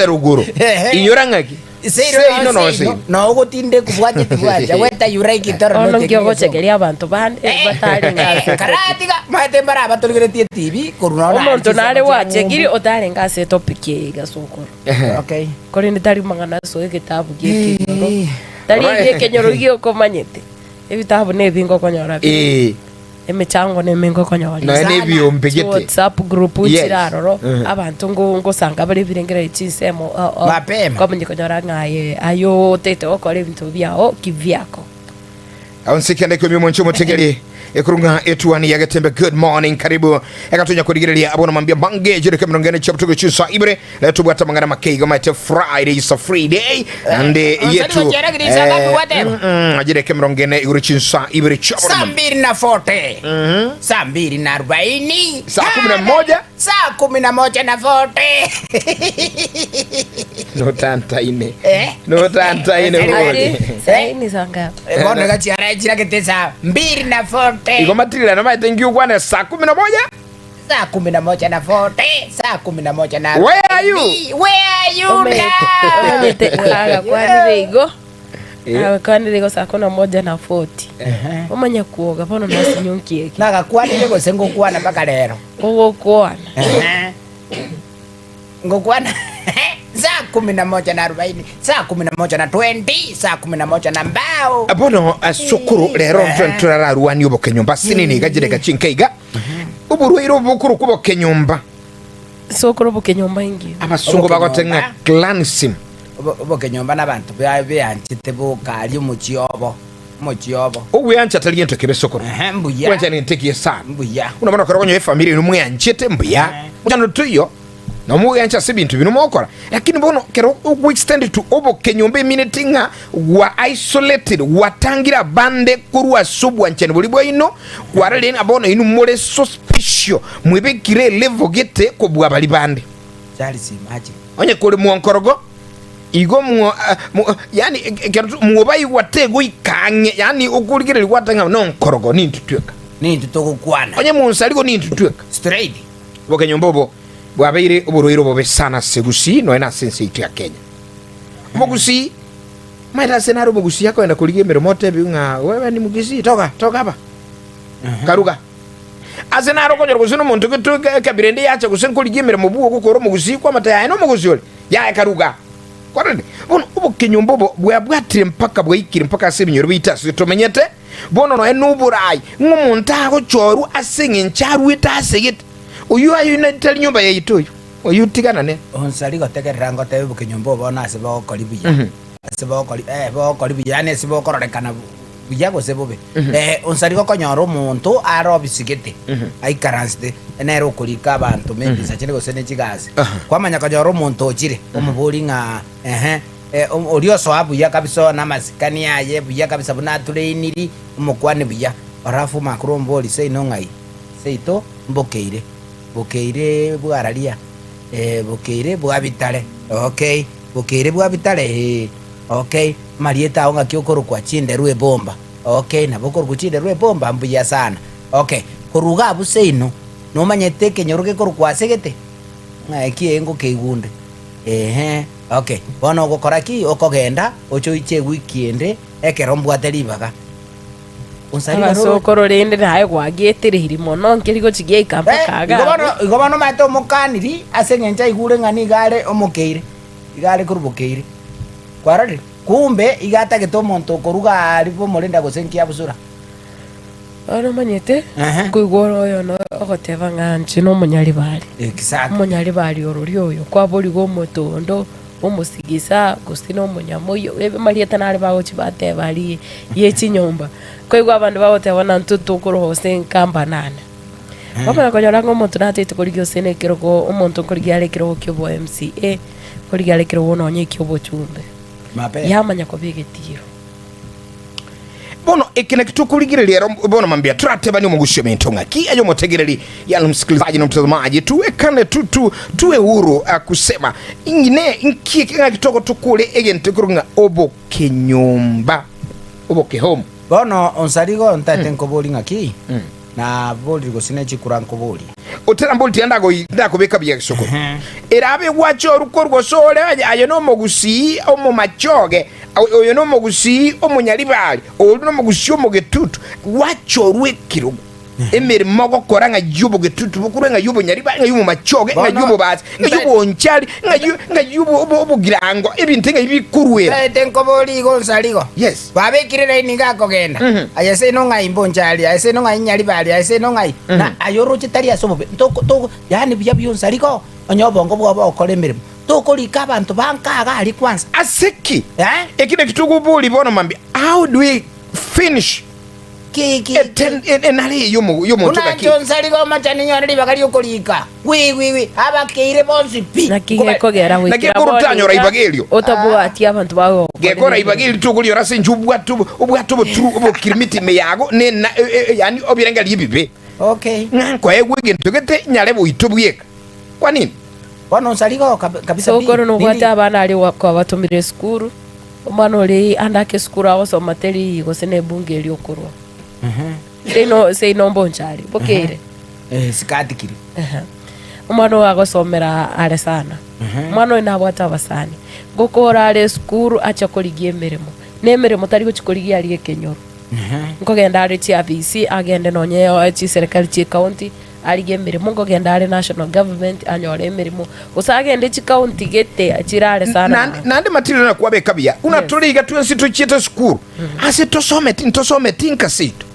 ruguru iyorangaki no gutinde kubwaje tibwaje weta yuraki toro no ngio gochekeria abantu bande batari ngase karatiga mate bara batulgeretie TV kuruna omuntu nare wache giri otari ngase topic gasukuru okay kori ndari mangana so igitabu giki tari gekenyoro gio komanyete ebitabu ne bingo konyora emichango ne mingo konyora na ne biombe gete WhatsApp group uchiraroro abantu ngo sanga bari birengera ichinsemo komanye konyora ngaye ayo tete okore bintu byao kivyako Onsikende kwa mimo nchomo tegeli Ekurunga Etwani ya Getembe good morning karibu Ekatunya kudigirelia abona mambia bange Jire kama nongene chaputuko chusa ibre Letu buata mangana makeiga maite Friday is a free day And yetu Jire kama nongene igure chusa ibre chaputuko Sambiri na 40 Sambiri na 40 Saa 11 Saa 11 na 40 No tanta ine No tanta ine Saini sanga Bono gachi arajira ketesa Mbiri na 40 Iko matrila na maite ngiu kwane saa 11 Saa 11 na 40 Saa 11 na 40 Where are you? Where are you now? Omete kaga kwani rigo kwani rigo saa 11 na 40 Omanya kuoga pono nasi nyunkie Naga kwani rigo sengo kuana mpaka lero Ogo kuana Ngokwana Saa 11 na 40 Saa 11 na 20 Saa 11 na mbao Abono sokuru lero turararuani uboke nyumba sinini gajire gachinkeiga Uburuiro bukuru kuboke nyumba Sokuru boke nyumba ingi Abasungu bagotenga clansim Uboke nyumba n'abantu beyanchite bukali muchiobo Uwe ancha taliento kebe sokuru Mbuya Wencha ni ntekie sana Mbuya Unamana korogonyo ye familia inumwe anchite mbuya Mujano tuyo na muwe ancha sibintu binu mokora Lakini bono kero uwe extended to obo kenyombe minetinga wa isolated watangira bande kuruwa subu anchene bulibu ino Warele ina bono inu mwole suspicious Mwebe kire levo gete kubuwa bali bande Jali si maji Onye kule Onkorogo Igo yani mwobai watego ikange yani ukuligire watanga no Onkorogo ni ntutweka ni ntutokukwana Onye Onsarigo ni ntutweka straight boke nyombobo bwabeire uburuiro bobe sana segusi no ena sense itu ya Kenya Mugusi maita senaro mugusi yako enda kuligemero mote biunga wewe ni mugisi toka hapa karuga asenaro konyoro kusino muntu kitu kabirende yacha kusino kuligemero mubugo kukoro mugusi kwa mataya eno mugusi ole ya karuga kwarende bono uboke nyombobo bwabwatire mpaka bwayikire mpaka sebinyoro bita sitomenyete bono no enuburai ngumuntu ago choru asenge ncharu itasegete Uyu ayu na tali nyumba ya itoyo Uyu tigana ne Onsarigo tegerera ngo tebe bukenyombo bona asiba okori buya asiba okori bokori buya ne asiba okororekana buya go sebobe Onsarigo konyoro omuntu arobisigete aikaranste enero kulika abantu mendi sachine go sene chigazi kwamanya konyoro omuntu ochire omuburi nga orio so abuya kabisa na masikani yaye buya kabisa buna tureiniri omukwane buya arafu makromboli sei no ngai seito mbokeire Bukeire bwaralia bukeire bwabitale okay bukeire bwabitale okay marieta onga kiokoro kwa chinde ruwe bomba okay na bokoro kuchinde ruwe bomba mbuya sana okay kuruga buseino no manyete kenyoroge koro kwa segete kiengo keigunde okay bono gukora ki okogenda ocho iche weekend ekerombwa telibaga Onsarigo sokoro rende nae gwagitire hirimo no nkirigo chigie ikampa kaga Igobano mato mukaniri asengenja igure ngani gare omukeire igare kurubukeire kwarare kumbe igata geto monto koruga alipo molenda gosenkia busura Ano manyete kuigoro yo no ogoteva nganchi no munyali bali exactly munyali bali ororio yo kwa boli go motondo omusigisa gusino munyamoyo ebe marieta nari bago chibate bali yechi nyomba koigwa abantu bagote bona ntutu kuro hose nkamba nana bamara konyora ngo muntu natete kurigyo sene kiroko umuntu kurigya kiroko kyobo MCA kurigya kiroko no nye kyobo chumbe mape yamanya ko bigetiro Bono ekine kitukuligirelia bono mambia turatebani mugusheme ntonga ki ayo motegereli yalo msikilizaji na mtazamaji tuwekane tuwe huru kusema ingine inki kinga kitoko tukule egente kurunga oboke nyumba oboke home bono Onsarigo ntate nkoboli ngaki na boli go sine chikura nkoboli oterambo ndako beka bya soko erabe gwacho rukorgo sole ayo no mogusi omo machoge oyo no mogusi omunyalibali oyo no mogusi omugetutu gwacho rwekiro emirimo gokora nga yubo getutu bukuru nga yubo nyalibali nga yubo machoge nga yubo basi nga yubo onchali nga yubo obugirango ebintu nga ibikurwera tenko boli Onsarigo yes babekirira ininga kogenda ayese no nga imbonchali ayese no nga nyalibali ayese no nga na ayoro chitari asobobe to yani bya Onsarigo onyobongo bwabo okole emirimo tokolika abantu bankaga ali kwanza aseki ekine kitugubuli bono mambi how do we finish enali yomuntu kaki Onsarigo machani nyori bagali okolika wi abakeire bonsi pi nakigekogera wikira nakikurutanyo raibagelio otabwa ati abantu bawo gekora ibageli tuguli orase njubwatu obwatu botru obokirimiti meyago ne yani obirenga libibe okay nko egwegento gete nyale boitobuyeka kwa nini Bwana Onsarigo kabisa sokoro no gwata abana ali kwa batumire skuru omwana oli andake skuru awo so materi gosene bunge eli okorwa sei no mbonchari bokere sikatikiri omwana wagosomera ale sana omwana ina bwata basani gokora ale skuru acha koligie emirimo nemirimo tari gochikoligia ali Kenyoro nkogenda ali chia VC agende nonye chi serikali chi county alige emirimo ngogenda ali national government anyore emirimo usagende chi county gete achirale sana nande matiro na kuabe kabia unatoliga tuensito chieta skuru ase tosome tinkasito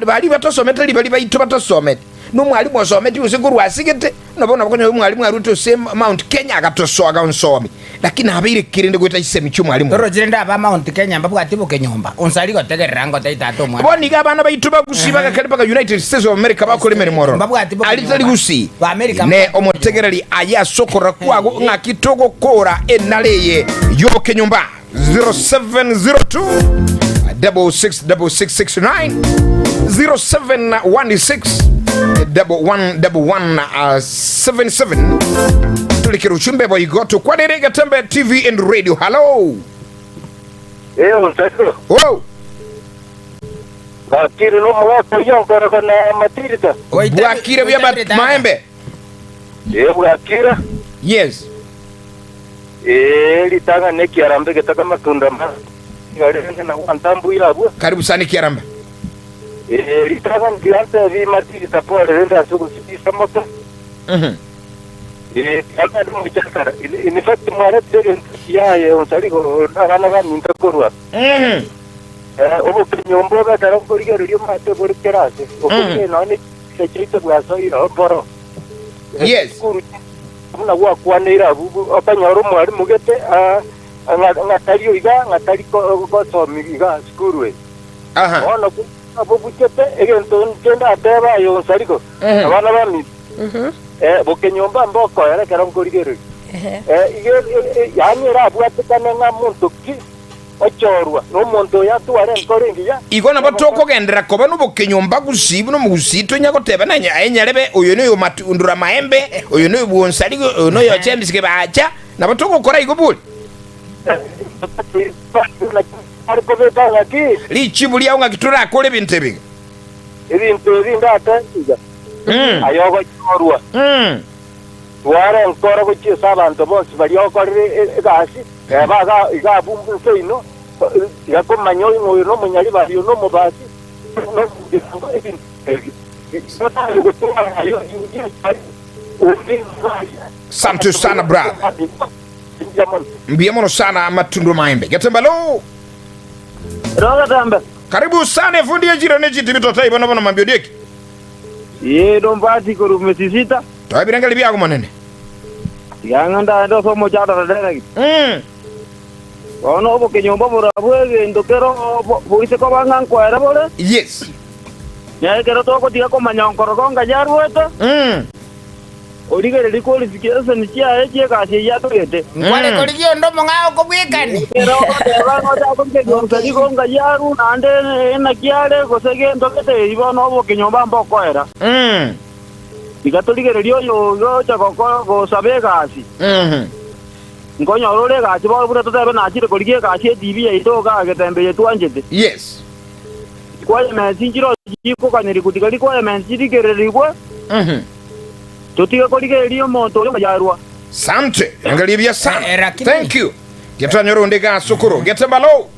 bali batosometa libali bayito batosometa no mwalimu osometi usekuru asigete nabona bakonyo mwalimu aruto same Mount Kenya agatosoga onsomi lakini abire kirinde gweta isemi cyo mwalimu torojenda aba Mount Kenya mbabwa atibo kenyomba Onsarigo tegerango taitato mwa boni ga bana bayito bagusiba ga kalipa United States of America bakole meremoro mbabwa atibo alitali gusi ba America ne omotegerali aya sokora kwago ngakitogo kora enaleye yo kenyomba 0702 666669 0716 tulikira uchumbe boigoto kwa dere Getembe TV and Radio. Hello. Onsarigo. Wow. Bakire no mwapo yonkora kana matirita. Bakire bya maembe. Bakire. Yes. Litanga ne kiarambe getaka matunda ma. Ngare na wantambu yabo. Karibu sana kiarambe. Litanga ndianza vi matirita pole renda suku sipisa moto. Kama ndio mchakara in fact mwana tele ya Onsarigo na mintakorwa obo nyombo ga daro koriga rio mate bor kerase okuje nani secheito gwaso iro boro yes kuna gwa kwanira bubu apanyoro mwari mugete ngatario iga ngatari ko somi iga skurwe ona ku abo bukete egento nkenda ateba yo Onsarigo abana bami bokenyomba mboko era kera ngorigero yani era bwatekana nga muntu ki ochorwa no muntu yatware nkoringiya igona batoko gendera koba no bokenyomba gusibu no mugusito nyagoteba nanya enyarebe oyo no matundura maembe oyo no Onsarigo oyo no yochembisike Kebacha na batoko kora igobuli ariko betanga ki lichibuli yaunga kitura akole bintebiga ebintu bindata iga ayogo chorwa ware Onkorogo chisa abantu bose bali okorire egasi baga igabumbu feino yakomanyo ngoyo no munyali bali no mubasi Santo sana brother mbiamono sana matundu maembe Getembe lo roga tamba karibu sana fundi ejirane jitibito tai bana bana mambio deki dombati korumetisita toibiranga bya manene yanganda ndo somo chata dereki ono bokenyomba borabwe ndokero boise ko banga nkwera bole yes ya kero to ko tiga ko Onkorogo ngajarweta origere likoli sikese ni chia eje kasi ya toyete ngwale koligio ndo mongao ko bwikani kero banga ta ko ke Onsarigo ngajaru nande ena kiale ko sege ndokete ibono bokenyomba mbokoera igatoligere yo chakoko go sabe gasi ngonya orore gasi bo bura totabe na chire koligie gasi TV ito ga Getembe yetwanjete yes kwa mesinjiro jiko kaniri kutikali kwa mensinjiri gererikwe Tutige kurigeria omonto uri majarwa. Sante, angalia bia sana. Lakini- Thank you. Getanya ronde ga sukuru. Getembe lo.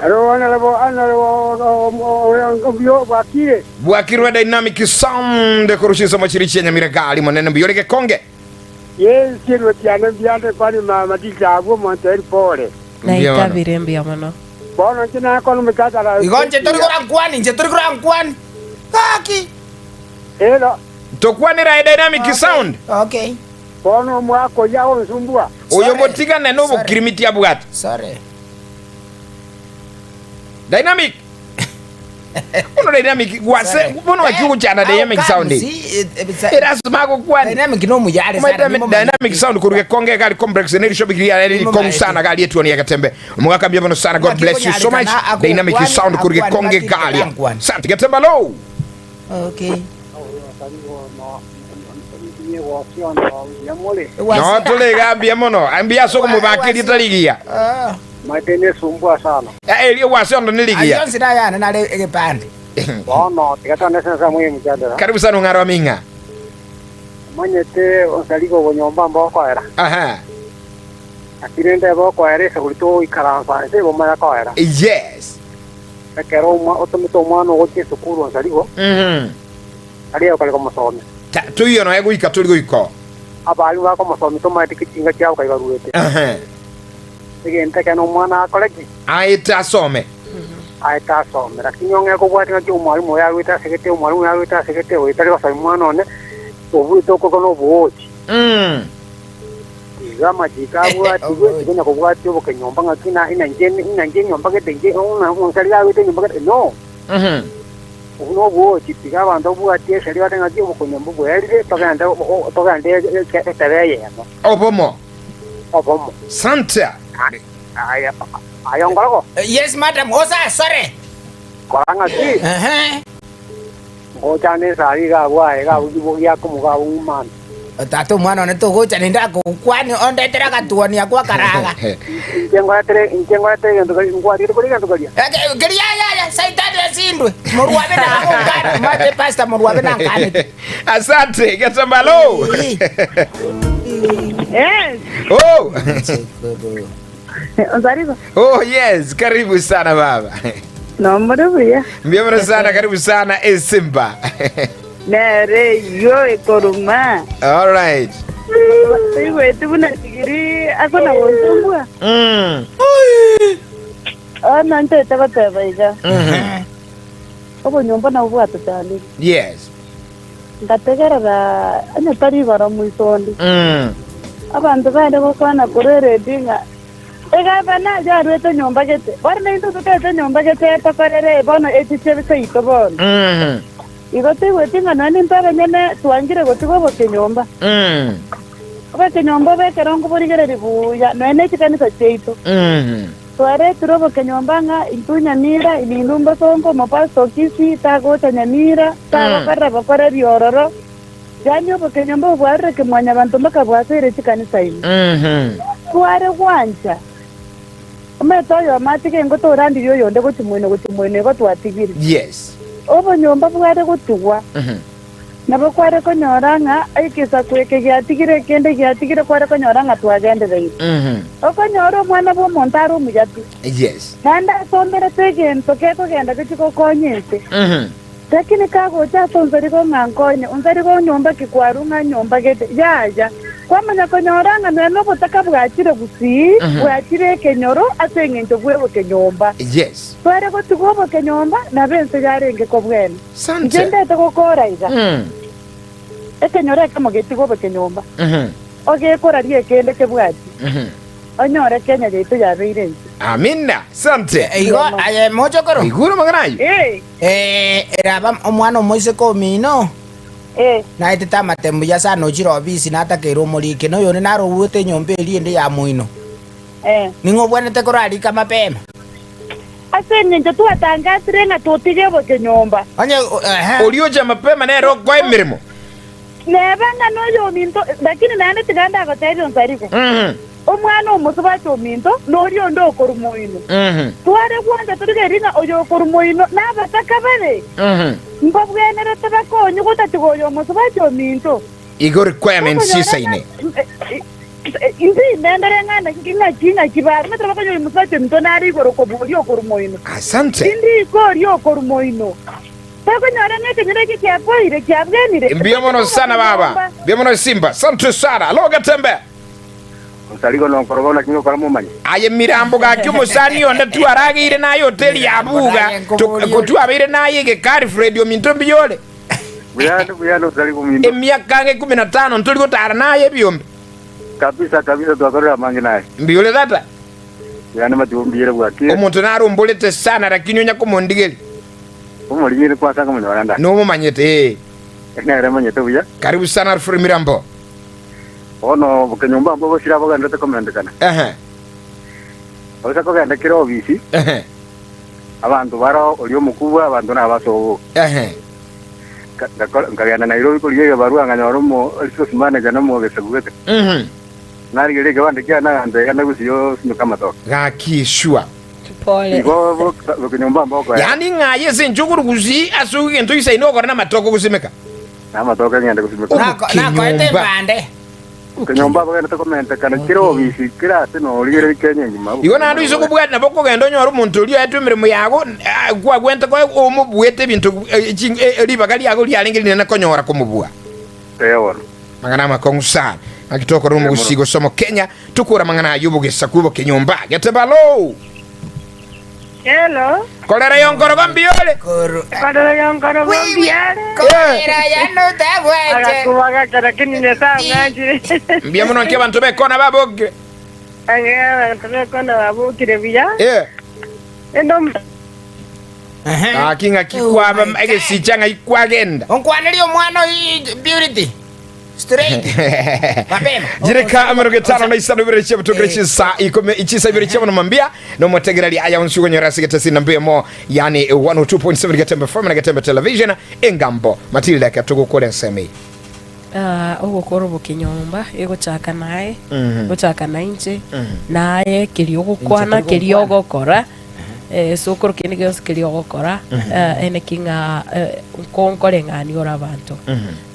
Aro yo bakire. Bwakirwa dynamic sound kurushisa machirichi Nyamira gali manene biyoreke konge. Yes, kiro tiana biande kwani mama dijago monteri pole. na Mbia itabire mbia muno Bono kina kono mikata la. Igonje turi kurankwani, nje turi kurankwani. Kaki. Ero, Tokwanira dynamic sound. Okay. bono mwako yao nsumbua. Oyo Sorry. motiga neno Sorry. bukirimiti abwat. Sorry. Dynamic. Uno dynamic wase Sorry. bono wakiku chana dynamic sound. Era smago kwani. Dynamic no mujare Umaita dynamic sound kuruke konge gali complex neri shobiki ya neri kong sana gali Etwani ya Getembe. Mwaka mbia bono sana, God bless you so much. Dynamic sound kuruke konge gali. Sante Getembe lo. Okay. No tulega ambia mono. Ambia soko mubakiri taligia. Ah. Matene sumbua sana. Eli wase ondo niligia. Ayon sida yana na le egepande. Bono tikata nesa sa mwe mjadala. Karibu sana ngaro minga. Manyete Onsarigo gonyomba mboko era. Aha. Akirende boko era se kulito ikaranfa se bomma ya ko era. Yes. Kero uma otomito mwana wote sukuru Onsarigo. Ali akale como some. Tuyo no ego ikaturigo iko. Abali wa como some to mate kitinga kyao kai garuete. Aha. Igente kana mwana akoleki. Aita some. Aita some. Lakini onge ko bwati ngati umwalimu ya ruita sekete umwalimu ya ruita sekete uitali kwa mwana one. Obu to ko no bochi. Gama jikabwa tigwe tuna ko bwati obo kenyomba ngakina ina nje nyomba ke tenje ona Onsarigo ya ruita nyomba ke no. Uno bochi tigaba ndo bwati eseri wate ngati obo kenyomba bwo yari togande etebeye no. Obomo. Obomo. Santa. Aya Onkorogo. Yes madam, osa sorry. Koranga ki. Ochane sari ga bwae ga ujibo ya kumuga umman. Tato mwana ne to gocha ninda ko kwani onde tera ka tuoni akwa karaga. Injengo tere ndo ngwa ri ko ndo galia. Geriya ya saitani asindwe. Murwabe na ngara, mate pasta murwabe na ngane. Asante Getembe lo. Yes. Oh. Onsarigo. Oh yes, karibu sana baba. No mbuya. Mbiamana sana, karibu sana Simba. Nere yo ekoruma. All right. Iwe tubuna sigiri akona wonsumbua. Nante tabataba ija. Obo nyomba na ubwa tutali. Yes. Ndategerera anya tari bara muisondi. Abantu bande bakwana kurere dinga. Ega bana jarwete nyomba gete. Barne into tutete nyomba gete takorere bono etichebe seito bono. Igote wetinga nani mpere nyene tuangire gotigo bokenyomba. Bokenyomba bekerongo borigere ribuya nene chikanisa cheito. Tuare turobo kenyomba nga intunya Nyamira inindumba songo mapasto Kisii tago Nyamira tago karra bakora biororo. Janyo bokenyomba bware ke mwanya bantu makabwasere chikanisa ino. Tuare wanja. Umetoyo amatike ngoto randi yo yonde gotimwene go twatigiri. Yes. Obo nyomba bware gotugwa. Nabo kware ko nyoranga aikisa kweke gyatigire kende gyatigire kware ko nyoranga twagende rei. Oko nyoro mwana bo montaro mujati. Yes. Nanda sombere tegen tokeko genda kichiko konyete. Lakini kago cha Onsarigo ngankonye Onsarigo nyomba kikwarunga nyomba gete yaja. Kwamanya ko nyoranga neno botaka bwachire gusi bwachire kenyoro asengento bwebo kenyomba. Yes. Kware ko tugobo kenyomba na bense yarenge ko bwene. Santa. Jende to kokora iza. Ekenyora kamo getigobo kenyomba. Oge kora rie kende ke bwati. Onyora Kenya yetu ya beire. Amina. Sante. Igo aye mojo koro. Iguro maganayo. Era omwana moise ko mino. Na iteta matembu ya sana chiro obisi na atakero molike no yone naro wote nyombe liende ya muino. Ningo bwana te korali kama pema. Asenye njetu atangasire nga tutigebo kenyomba. Onye Olioja mapema na ero kwa emirimo. Nebanga no yo minto lakini nane tiganda agateri Onsarigo. Omwana omusuba cyo minto nori ndo korumoino. Tuare kwanda turigeringa oyo korumoino na bataka bale. mbabwenera tabakonye gutatigoyo musubacho minto igo requirements sisaine inzi nendere ngana kinga kibar metra bakonyo musubacho minto nari goro ko bulio korumoino asante indi korio korumoino bakonyora nete nyireke kyapoire kyabwenire mbiamono sana baba mbiamono simba asante sana lo Getembe Onsarigo no Onkorogo na kinyo karamumanyi aye mirambo ga kyumusani onda tu aragire na hoteli ya buga kutu abire na yige car radio minto mbiyole buyano Onsarigo mindo emyaka 15 ntuli gutara naye byombe kabisa twakorera mangi naye mbiyole data buyano matumbire bwaki omuntu narumbulete sana lakini onya kumondigeli umulingire kwa sanga munyoranda no mumanyete nere manyete buya karibu sana Alfred Mirambo ono bukenyumba mbo boshira boga ndete komendekana oza koga ndekira obisi abantu baro olio mukubwa abantu nabasobo ngagenda Nairobi kuliye barua nganyoromo resource manager namo gesegwete nari gelege bandekia na ande yana gusiyo kama to gakishwa pole igo bukenyumba mbo kwa yani ngaye zinjuguru guzi asuge nto isa inokora na matoko gusimeka na matoka ngende gusimeka na koete bande kenyomba bagenda takomendekana kira obisi kira tino oligere Kenya ngima igo nandu iso kubwata naboko gendo nyoro muntu oli atumire muyago kwa gwenta kwa omubwete bintu libakali yago lyalingirine na konyora kumubwa ewo magana makongu sana akitoko rumu gusigo somo Kenya tukura mangana ayubu gesakubo kenyomba Getembe lo hello kolera yonkorogo mbiole kadala yonkorogo mbiale kolera yano tabwete akakubaga karakini nesa ngaji mbiamuno nke bantu bekona baboge anga bantu bekona babukire biya endo akinga kikwaba ege sichanga ikwagenda onkwanelio mwana beauty straight mapema jireka amero getano na isano bire chebu tugrechi sa ikome ichisa bire chebu no mambia no motegerali aya onsugo nyora sigete nambe mo yani 102.7 Getembe FM na Getembe Television engambo Matilda katugo kole nseme ogokora obokenyomba egochaka naye gochaka nainche naye kiriogokwana kiriogokora sokoro kene gyose kiriogokora ene kinga konkorengani ora abantu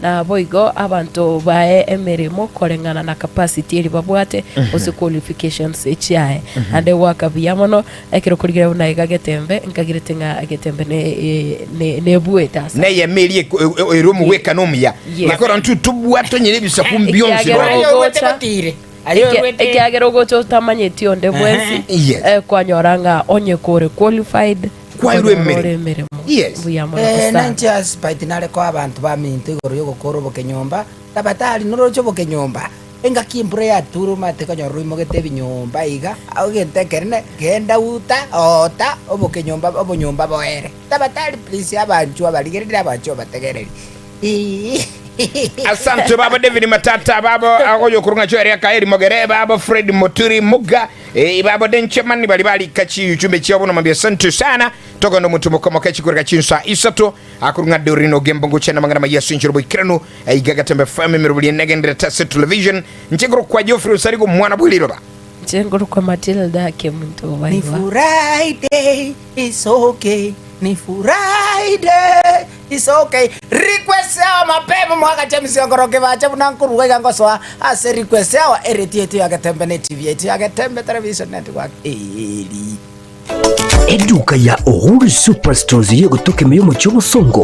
na boigo abantu bae emeremo korengana na capacity eri babwate ose qualifications echiae ande waka biamono ekero kurigira una Getembe nkagirete nga Getembe ne buetas ne yemerie eromu weka nomya nakora ntu tubwato nyire bisa kumbionzi batire ekiagera ogocho tamanyeti onde bwensi kwanyoranga onye kore qualified kwairwe yes nanchas paitinale kwa abantu baminto igoro yogokora obokenyomba tabatali norocho bokenyomba enga kimpure ya turu mate kanyoro imogete binyomba iga agentekerene genda uta ota obokenyomba obonyomba boere tabatali please abanchu abaligerera abanchu bategereri asante baba David Matata baba agoyo kurunga chwere akaeri mogere baba Fred Moturi Muga baba Denchemani bali kachi uchumbe chiabo no mambia asante sana toka ndo mutumo kama kachi kurika chinsa isato akurunga dorino gembongo chena mangana maya sinchiro boikrano Getembe FM mirubuli negendere tase television nchengoro kwa Geoffrey Onsarigo mwana bwiliro ba nchengoro kwa Matilda kemuntu baiwa ni Friday it's okay ni Friday it's okay request ya mapema mwaka chemisi Onkorogo bacha bunankuruga gangosoa ase request ya eretiete ya Getembe TV ya Getembe Television Network eduka ya Uhuru Superstores yo gutoka miyo mu cy'obusongo